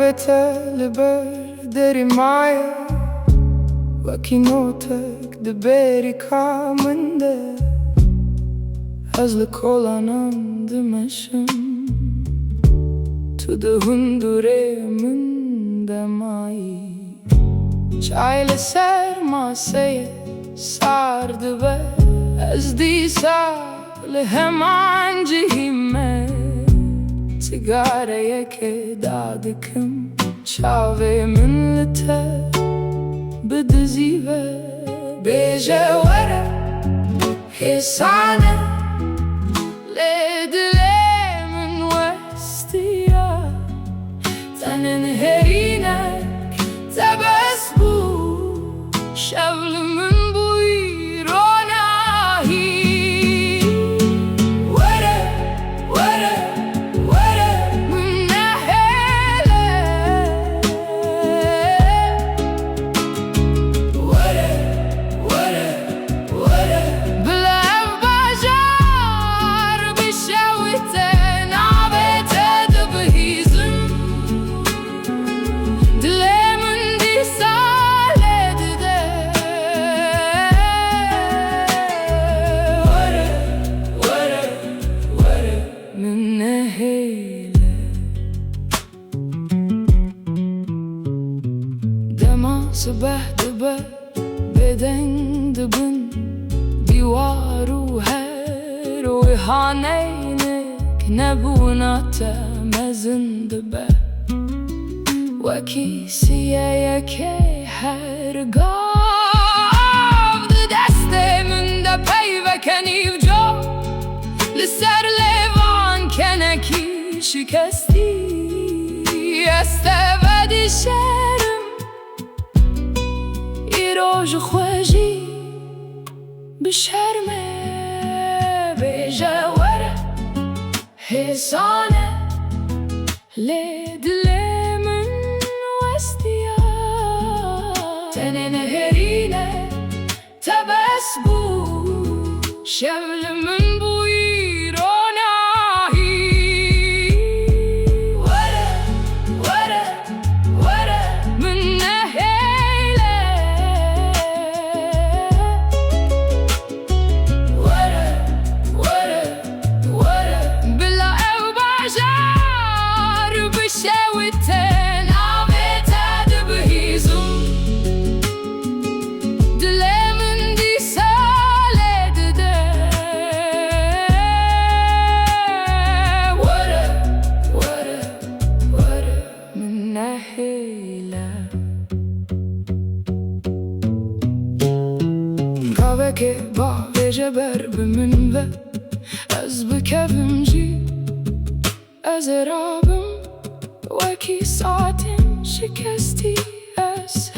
veteli ber deri maya Vakinotek de beri kamende Azlık olanan dimeşim Tu de hundure münde mai Çayla sermaseye sardı ve ezdiyse hemen cihime Sigaraya ke dadıkım çave münlete Bedizi ve bejevere Hisane le dilemin vestiya Tenin herinek tebes bu Şevlimin bu ironahi Sıbah dıbah beden dıbın Divaru her o ihaneynek Nebuna temezin dıbah Vakisiyeye ke her gavdı Destemünde peyveken ivca Liser levan keneki şikesti Esteve dişerim روج خوجی بشرمه بجواره حسانه لدلمن وستیا تنین هرینه تبس بو شبلمن بو Ke ba vece berbümün ve Ez bükevimci Ez erabım Ve ki saatim şikesti Ez